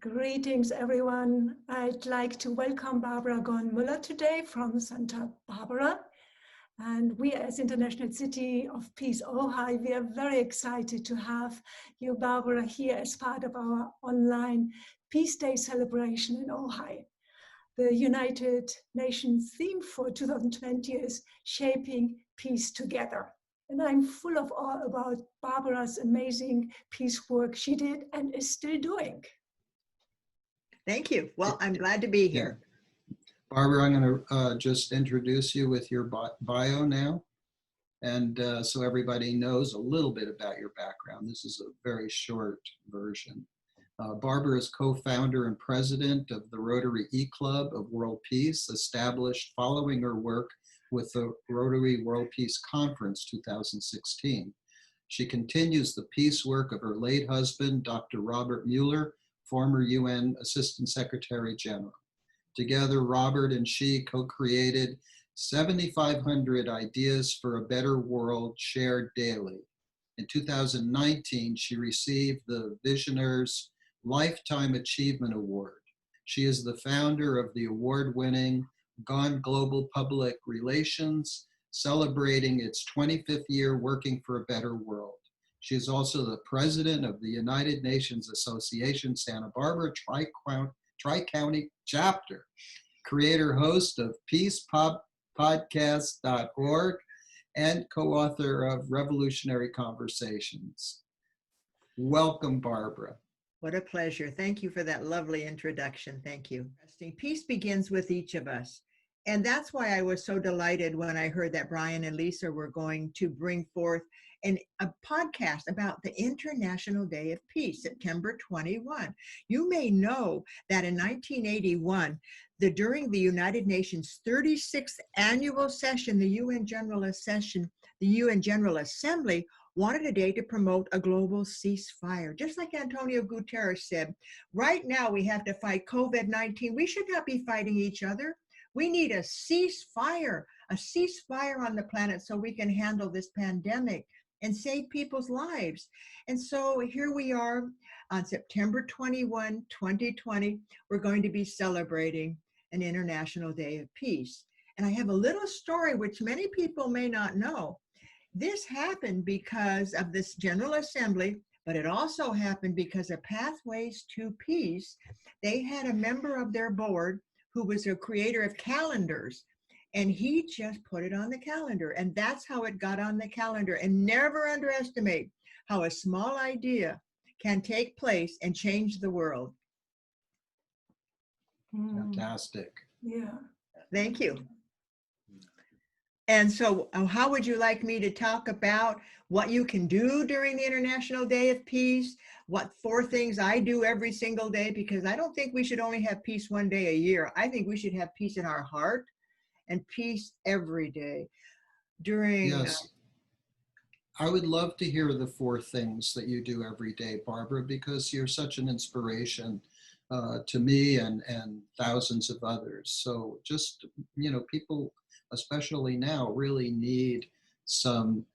Greetings, everyone. I'd like to welcome Barbara Gaughen-Muller today from Santa Barbara. And we as International City of Peace, Ojai, we are very excited to have you, Barbara, here as part of our online Peace Day celebration in Ojai. The United Nations theme for 2020 is Shaping Peace Together. And I'm full of awe about Barbara's amazing peace work she did and is still doing. Thank you. Well, I'm glad to be here. Barbara, I'm going to just introduce you with your bio now. And so everybody knows a little bit about your background. This is a very short version. Barbara is co-founder and president of the Rotary E-Club of World Peace, established following her work with the Rotary World Peace Conference 2016. She continues the peace work of her late husband, Dr. Robert Mueller, former UN Assistant Secretary General. Together, Robert and she co-created 7,500 ideas for a better world shared daily. In 2019, she received the Visioneers Lifetime Achievement Award. She is the founder of the award-winning Gaughen Global Public Relations, celebrating its 25th year working for a better world. She is also the president of the United Nations Association Santa Barbara Tri-County Chapter, creator-host of peacepodcast.org, and co-author of Revolutionary Conversations. Welcome, Barbara. What a pleasure. Thank you for that lovely introduction. Thank you. Peace begins with each of us. And that's why I was so delighted when I heard that Brian and Lisa were going to bring forth a podcast about the International Day of Peace, September 21. You may know that in 1981, during the United Nations 36th annual session, the UN General Assembly wanted a day to promote a global ceasefire. Just like Antonio Guterres said, right now we have to fight COVID-19. We should not be fighting each other. We need a ceasefire on the planet so we can handle this pandemic and save people's lives. And so here we are on September 21, 2020, we're going to be celebrating an International Day of Peace. And I have a little story which many people may not know. This happened because of this General Assembly, but it also happened because of Pathways to Peace. They had a member of their board who was a creator of calendars, and he just put it on the calendar, and that's how it got on the calendar. And never underestimate how a small idea can take place and change the world. Fantastic. Yeah. Thank you. And so how would you like me to talk about what you can do during the International Day of Peace? What 4 things I do every single day? Because I don't think we should only have peace one day a year. I think we should have peace in our heart and peace every day. Yes. I would love to hear the 4 things that you do every day, Barbara, because you're such an inspiration to me and thousands of others. So just, people, especially now, really need some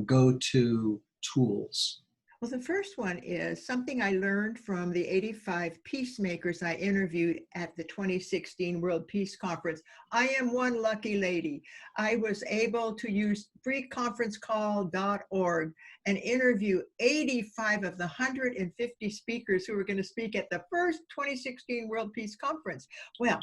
go-to tools. Well, the first one is something I learned from the 85 peacemakers I interviewed at the 2016 World Peace Conference. I am one lucky lady. I was able to use freeconferencecall.org and interview 85 of the 150 speakers who were going to speak at the first 2016 World Peace Conference. Well,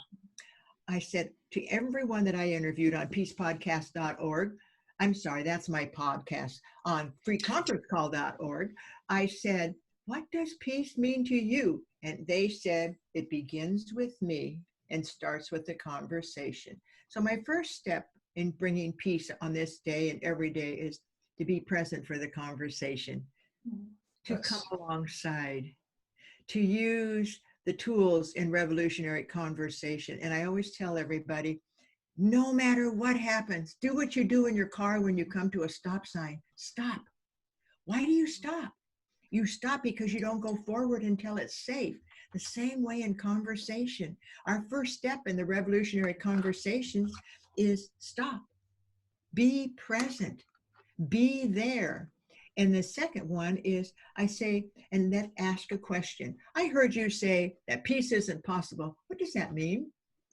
I said to everyone that I interviewed on peacepodcast.org, I'm sorry, that's my podcast, on freeconferencecall.org, I said, what does peace mean to you? And they said, it begins with me and starts with the conversation. So my first step in bringing peace on this day and every day is to be present for the conversation, to come alongside, to use the tools in revolutionary conversation. And I always tell everybody, no matter what happens, do what you do in your car when you come to a stop sign. Stop. Why do you stop? You stop because you don't go forward until it's safe. The same way in conversation. Our first step in the revolutionary conversations is stop. Be present. Be there. And the second one is I say, and then ask a question. I heard you say that peace isn't possible. What does that mean?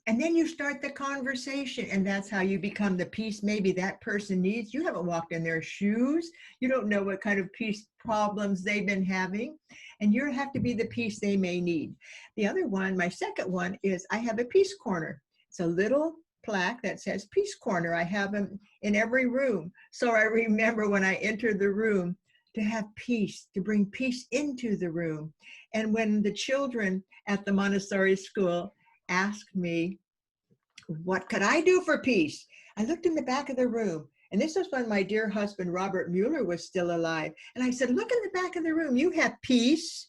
And then you start the conversation, and that's how you become the peace maybe that person needs. You haven't walked in their shoes. You don't know what kind of peace problems they've been having, and you have to be the peace they may need. The other one, my second one, is I have a peace corner. It's a little plaque that says Peace Corner. I have them in every room. So I remember when I entered the room to have peace, to bring peace into the room. And when the children at the Montessori school asked me, what could I do for peace? I looked in the back of the room, and this is when my dear husband, Robert Mueller, was still alive. And I said, look in the back of the room. You have peace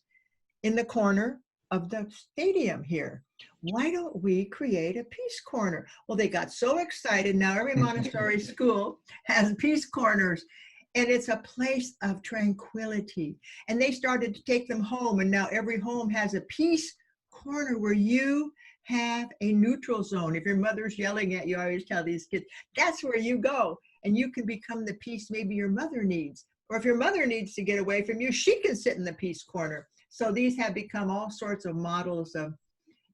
in the corner of the stadium here. Why don't we create a peace corner? Well, they got so excited. Now every Montessori school has peace corners, and it's a place of tranquility. And they started to take them home, and now every home has a peace corner where you have a neutral zone. If your mother's yelling at you, I always tell these kids, that's where you go, and you can become the peace maybe your mother needs. Or if your mother needs to get away from you, she can sit in the peace corner. So these have become all sorts of models of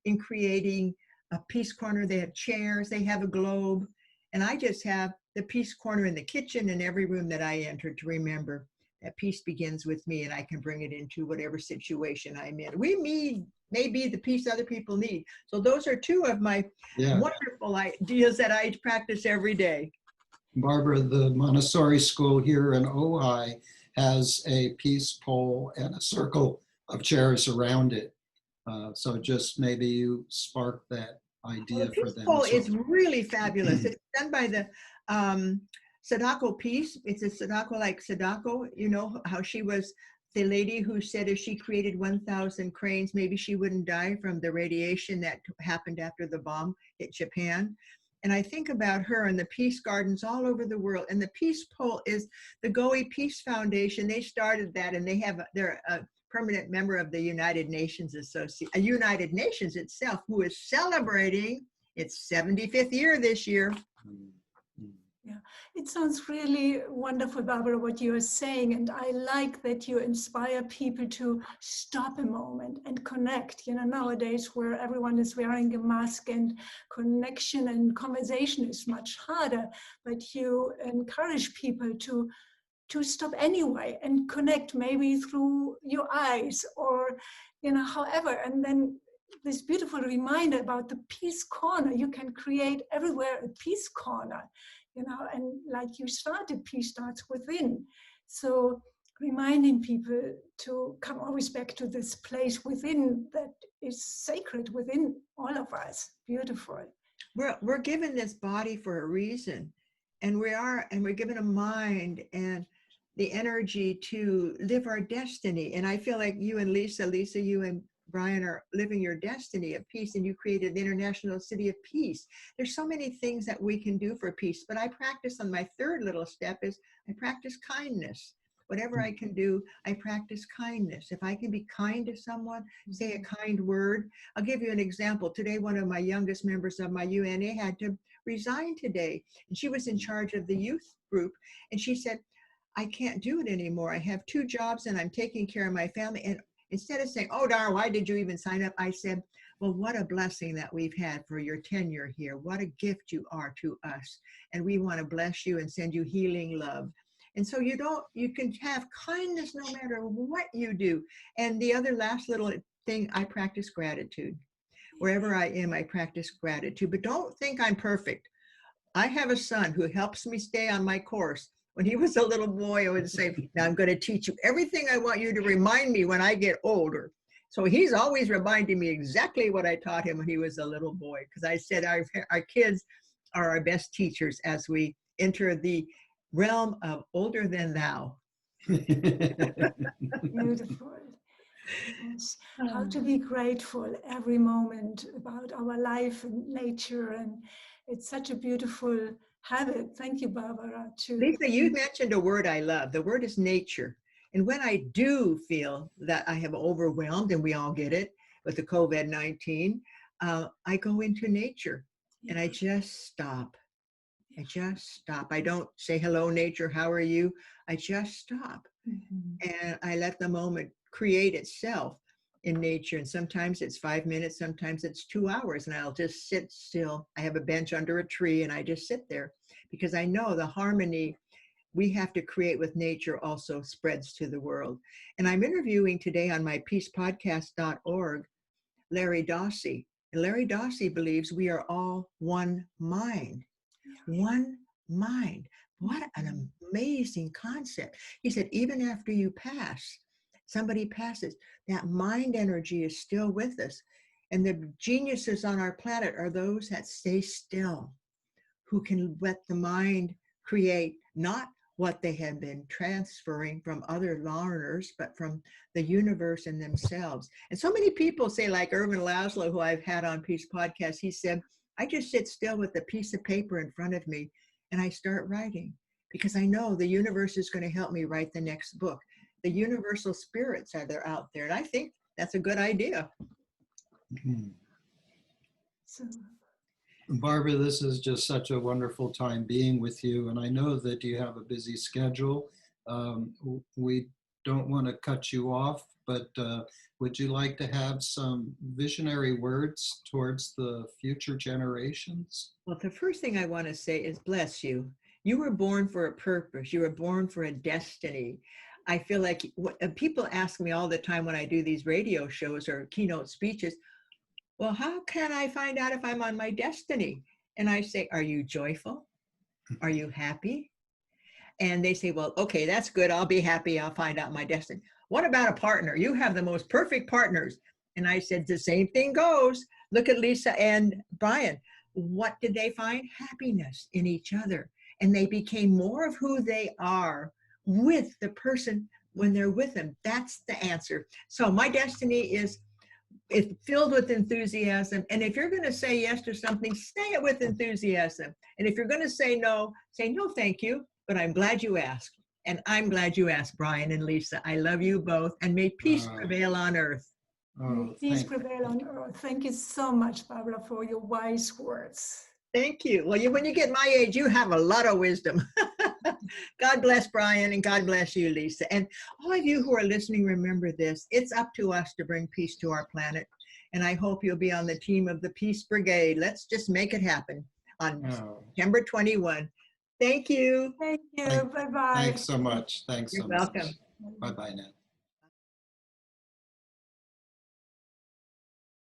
in creating a peace corner. They have chairs, they have a globe, and I just have the peace corner in the kitchen and every room that I enter to remember that peace begins with me, and I can bring it into whatever situation I'm in. We may be the peace other people need. So those are two of my wonderful ideas that I practice every day. Barbara, the Montessori school here in Ojai has a peace pole and a circle of chairs around it. So just maybe you spark that idea the for peace them. pole So, is really fabulous. It's done by the Sadako Peace. It's a Sadako like Sadako, you know, how she was the lady who said if she created 1,000 cranes, maybe she wouldn't die from the radiation that happened after the bomb hit Japan. And I think about her and the peace gardens all over the world. And the peace pole is the Gaughen Peace Foundation. They started that, and they're a permanent member of the United Nations United Nations itself, who is celebrating its 75th year this year. Yeah, it sounds really wonderful, Barbara, what you are saying. And I like that you inspire people to stop a moment and connect. You know, nowadays where everyone is wearing a mask and connection and conversation is much harder, but you encourage people to stop anyway and connect, maybe through your eyes or, you know, however. And then this beautiful reminder about the peace corner, you can create everywhere a peace corner. You know, and like you started, peace starts within. So reminding people to come always back to this place within that is sacred within all of us. Beautiful. We're given this body for a reason, and we're given a mind and the energy to live our destiny. And I feel like you and Lisa, you and Brian are living your destiny of peace, and you created the International City of Peace. There's so many things that we can do for peace, but I practice on my third little step is I practice kindness. Whatever I can do, I practice kindness. If I can be kind to someone, say a kind word. I'll give you an example. Today, one of my youngest members of my UNA had to resign today, and she was in charge of the youth group, and she said, I can't do it anymore. I have 2 jobs and I'm taking care of my family. And instead of saying, oh, darn, why did you even sign up? I said, well, what a blessing that we've had for your tenure here. What a gift you are to us. And we want to bless you and send you healing love. And so you can have kindness no matter what you do. And the other last little thing, I practice gratitude. Wherever I am, I practice gratitude. But don't think I'm perfect. I have a son who helps me stay on my course. When he was a little boy, I would say, now I'm going to teach you everything I want you to remind me when I get older. So he's always reminding me exactly what I taught him when he was a little boy, because I said our kids are our best teachers as we enter the realm of older than thou. Beautiful. Yes. How to be grateful every moment about our life and nature. And it's such a beautiful habit. Thank you, Barbara. Lisa, you mentioned a word I love. The word is nature. And when I do feel that I have overwhelmed, and we all get it with the COVID-19, I go into nature and I just stop. I just stop. I don't say, hello, nature, how are you? I just stop. And I let the moment create itself in nature. And sometimes it's 5 minutes, sometimes it's 2 hours, and I'll just sit still. I have a bench under a tree and I just sit there because I know the harmony we have to create with nature also spreads to the world. And I'm interviewing today on my peacepodcast.org, Larry Dawsey. And Larry Dawsey believes we are all one mind. One mind. What an amazing concept. He said, even after you pass, somebody passes, that mind energy is still with us. And the geniuses on our planet are those that stay still, who can let the mind create not what they have been transferring from other learners, but from the universe and themselves. And so many people say, like Erwin Laszlo, who I've had on Peace Podcast, he said, I just sit still with a piece of paper in front of me and I start writing because I know the universe is going to help me write the next book. The universal spirits are out there. And I think that's a good idea. So, Barbara, this is just such a wonderful time being with you. And I know that you have a busy schedule. We don't want to cut you off, but would you like to have some visionary words towards the future generations? Well, the first thing I want to say is bless you. You were born for a purpose. You were born for a destiny. I feel like people ask me all the time when I do these radio shows or keynote speeches, well, how can I find out if I'm on my destiny? And I say, are you joyful? Are you happy? And they say, well, okay, that's good. I'll be happy. I'll find out my destiny. What about a partner? You have the most perfect partners. And I said, the same thing goes. Look at Lisa and Brian. What did they find? Happiness in each other. And they became more of who they are with the person when they're with them. That's the answer. So my destiny is it's filled with enthusiasm. And if you're going to say yes to something, say it with enthusiasm. And if you're going to say no, thank you, but I'm glad you asked. And I'm glad you asked, Brian and Lisa. I love you both, and may peace prevail on earth. Oh, peace prevail on earth. Thank you so much, Barbara, for your wise words. Thank you. Well, when you get my age, you have a lot of wisdom. God bless Brian, and God bless you, Lisa. And all of you who are listening, remember this. It's up to us to bring peace to our planet. And I hope you'll be on the team of the Peace Brigade. Let's just make it happen on September 21. Thank you. Thank you. Bye-bye. Thanks so much. Thanks so much. You're welcome. Bye-bye now.